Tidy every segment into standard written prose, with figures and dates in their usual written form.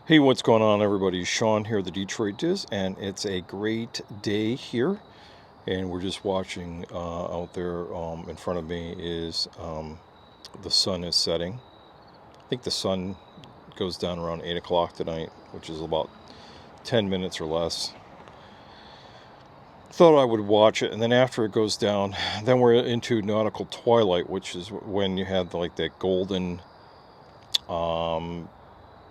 Hey, what's going on, everybody? Sean here, the DetroitDis, and it's a great day here. And we're just watching out there. In front of me is the sun is setting. I think the sun goes down around 8 o'clock tonight, which is about 10 minutes or less. Thought I would watch it, and then after it goes down, then we're into nautical twilight, which is when you have like that golden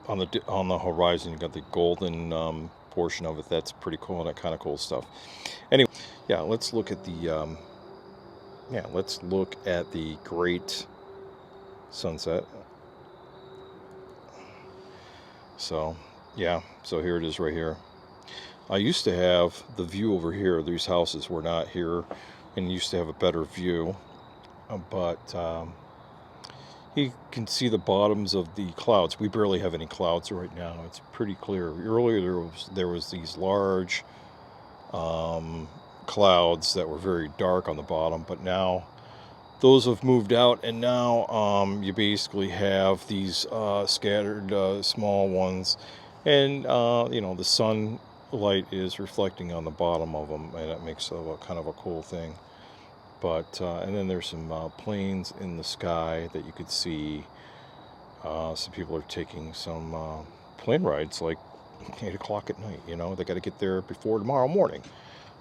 on the horizon. You got the golden portion of it. That's pretty cool. That kind of cool stuff. Anyway, yeah, let's look at the great sunset. So so here it is right here. I used to have the view over here. These houses were not here, and used to have a better view, but you can see the bottoms of the clouds. We barely have any clouds right now. It's pretty clear. Earlier there was these large clouds that were very dark on the bottom, but now those have moved out, and now you basically have these scattered small ones, and the sunlight is reflecting on the bottom of them, and it makes a kind of a cool thing. But and then there's some planes in the sky that you could see. Some people are taking some plane rides, like 8 o'clock at night. They got to get there before tomorrow morning.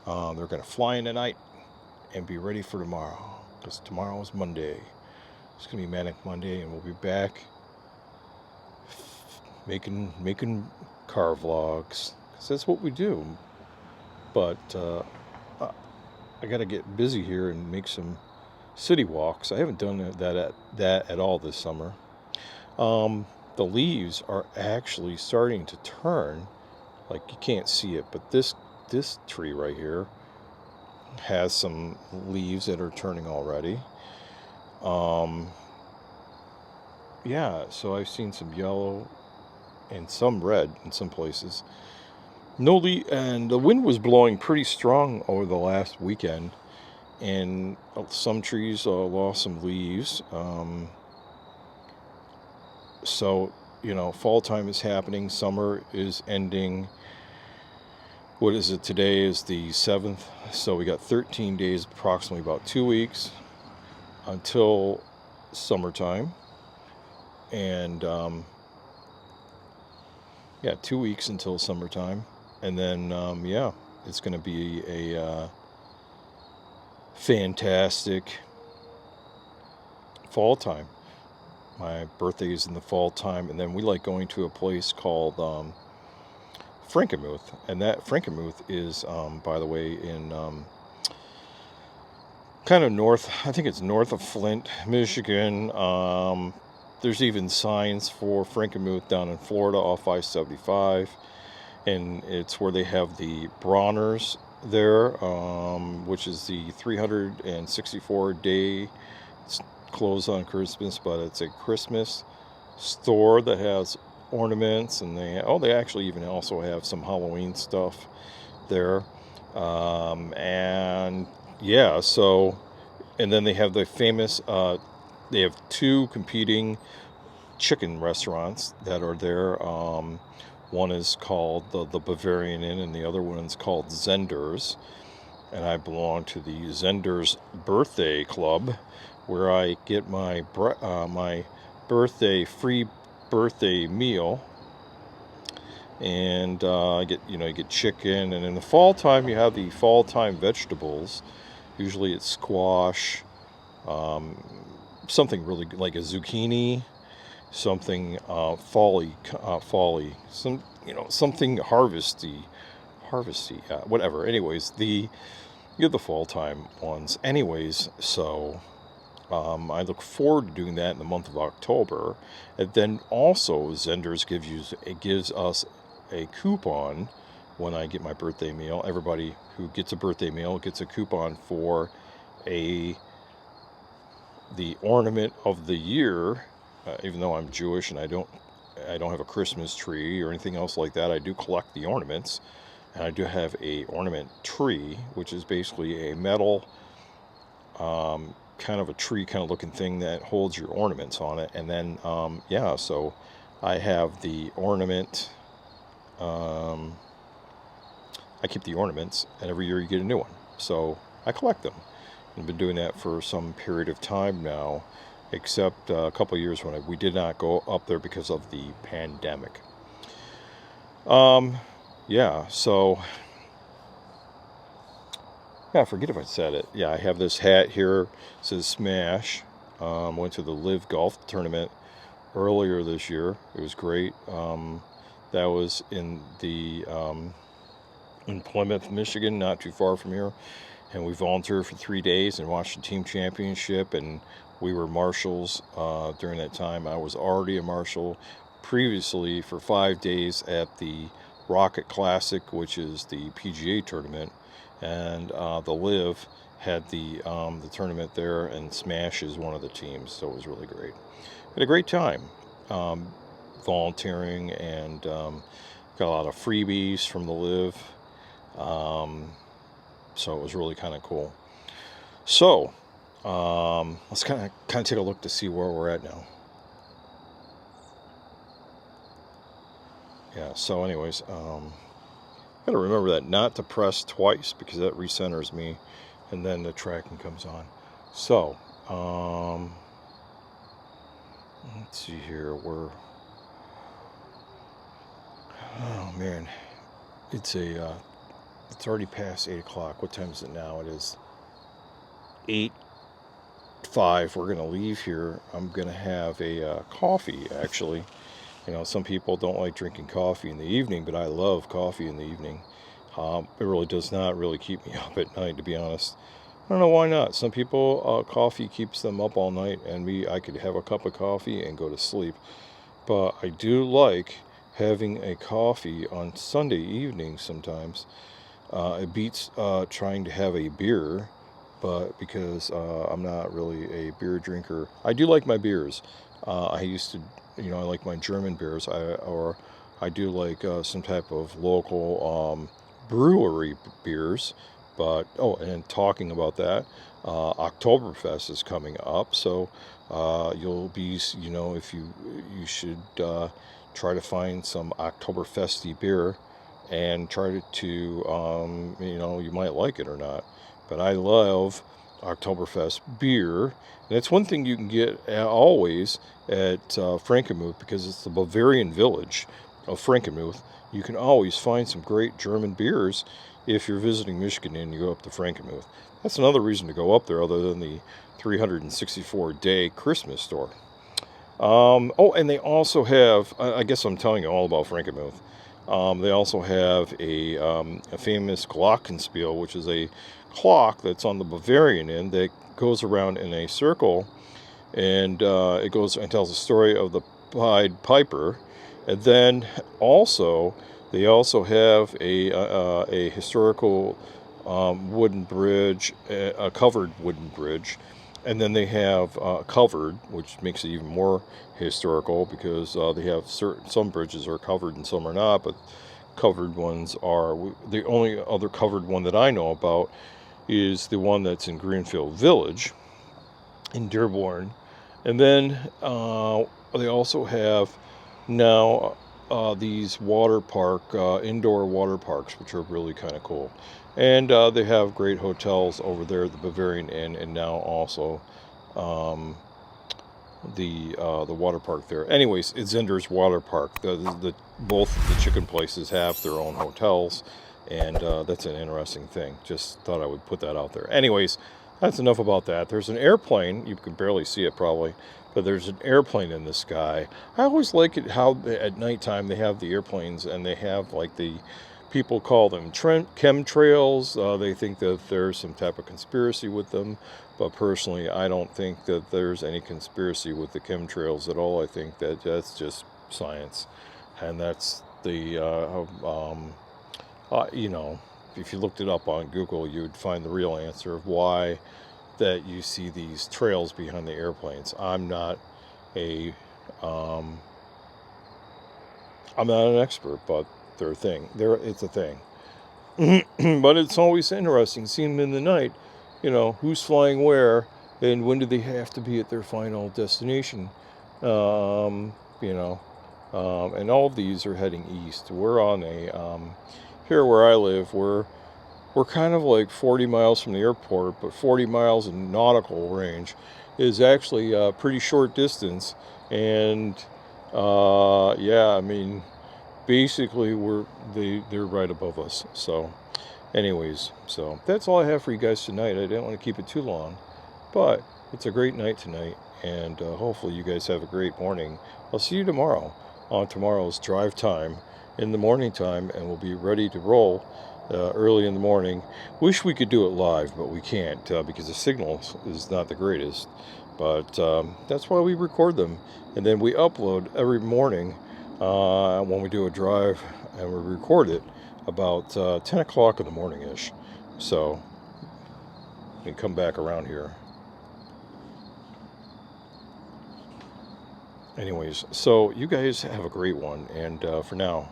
They're going to fly in tonight and be ready for tomorrow, because tomorrow is Monday. It's going to be Manic Monday, and we'll be back making car vlogs, because that's what we do. But I got to get busy here and make some city walks. I haven't done that at all this summer. The leaves are actually starting to turn. Like, you can't see it, but this tree right here has some leaves that are turning already. So I've seen some yellow and some red in some places. And the wind was blowing pretty strong over the last weekend, and some trees lost some leaves. So fall time is happening. Summer is ending. What is it? Today is the 7th. So we got 13 days, approximately about 2 weeks until summertime. And 2 weeks until summertime. And then, it's going to be a fantastic fall time. My birthday is in the fall time, and then we like going to a place called Frankenmuth. And that Frankenmuth is, by the way, in kind of north. I think it's north of Flint, Michigan. There's even signs for Frankenmuth down in Florida off I-75. And it's where they have the Bronner's there, which is the 364-day. It's closed on Christmas, but it's a Christmas store that has ornaments, and they actually even also have some Halloween stuff there. And then they have the famous. They have two competing chicken restaurants that are there. One is called the Bavarian Inn, and the other one is called Zender's. And I belong to the Zender's Birthday Club, where I get my free birthday meal. And you get chicken, and in the fall time you have the fall time vegetables. Usually it's squash, something really like a zucchini, something folly, something harvesty, whatever. Anyways, you have the fall time ones. Anyways, so I look forward to doing that in the month of October. And then also Zender's gives us a coupon when I get my birthday meal. Everybody who gets a birthday meal gets a coupon for the ornament of the year. Even though I'm Jewish and I don't have a Christmas tree or anything else like that, I do collect the ornaments, and I do have a ornament tree, which is basically a metal kind of a tree kind of looking thing that holds your ornaments on it. And then so I have the ornament I keep the ornaments, and every year you get a new one. So I collect them. I've been doing that for some period of time now, except a couple of years when we did not go up there because of the pandemic. Yeah, so, yeah, forget if I said it. Yeah, I have this hat here, it says Smash. Went to the Live Golf Tournament earlier this year. It was great. That was in Plymouth, Michigan, not too far from here. And we volunteered for 3 days and watched the team championship, and we were marshals during that time. I was already a marshal previously for 5 days at the Rocket Classic, which is the PGA tournament, and the Live had the tournament there, and Smash is one of the teams, so it was really great. Had a great time volunteering, and got a lot of freebies from the Live. So it was really kind of cool. So let's kind of take a look to see where we're at now. Yeah, so anyways, gotta remember that not to press twice, because that recenters me, and then the tracking comes on. So let's see here. Oh man, it's already past 8 o'clock. What time is it now? It is 8:05. We're gonna leave here. I'm gonna have a coffee, actually. You know, some people don't like drinking coffee in the evening, but I love coffee in the evening. It really does not really keep me up at night, to be honest. I don't know why not. Some people, coffee keeps them up all night, and I could have a cup of coffee and go to sleep. But I do like having a coffee on Sunday evening sometimes. It beats trying to have a beer, but because I'm not really a beer drinker. I do like my beers. I used to, I like my German beers, I do like some type of local brewery beers. But, and talking about that, Oktoberfest is coming up, so you'll be, if you should try to find some Oktoberfesty beer and try to, you might like it or not. But I love Oktoberfest beer, and it's one thing you can get always at Frankenmuth, because it's the Bavarian village of Frankenmuth. You can always find some great German beers if you're visiting Michigan and you go up to Frankenmuth. That's another reason to go up there, other than the 364-day Christmas store. And they also have, I guess I'm telling you all about Frankenmuth. They also have a famous glockenspiel, which is a clock that's on the Bavarian end that goes around in a circle, and it goes and tells the story of the Pied Piper. And then also, they also have a historical wooden bridge, a covered wooden bridge. And then they have covered, which makes it even more historical, because they have some bridges are covered and some are not, but covered ones are. The only other covered one that I know about is the one that's in Greenfield Village in Dearborn. And then they also have now these water park, indoor water parks, which are really kind of cool. And they have great hotels over there, the Bavarian Inn, and now also the water park there. Anyways, it's Zinder's Water Park. Both the chicken places have their own hotels, and that's an interesting thing. Just thought I would put that out there. Anyways, that's enough about that. There's an airplane. You can barely see it probably, but there's an airplane in the sky. I always like it how at nighttime they have the airplanes, and they have like the people call them chemtrails. They think that there's some type of conspiracy with them, but personally, I don't think that there's any conspiracy with the chemtrails at all. I think that that's just science, and that's the if you looked it up on Google, you'd find the real answer of why that you see these trails behind the airplanes. I'm not an expert, but they're a thing. It's a thing. But it's always interesting seeing them in the night. Who's flying where, and when do they have to be at their final destination? and all of these are heading east. We're on a here where I live, we're kind of like 40 miles from the airport, but 40 miles in nautical range is actually a pretty short distance. And yeah, I mean, basically they're right above us. So anyways, so that's all I have for you guys tonight. I didn't want to keep it too long, but it's a great night tonight, and hopefully you guys have a great morning. I'll see you tomorrow on tomorrow's drive time in the morning time, and we'll be ready to roll early in the morning. Wish we could do it live, but we can't because the signal is not the greatest. But that's why we record them, and then we upload every morning when we do a drive, and we record it about 10 o'clock in the morning-ish. So we can come back around here. Anyways, so you guys have a great one, and for now,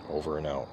over and out.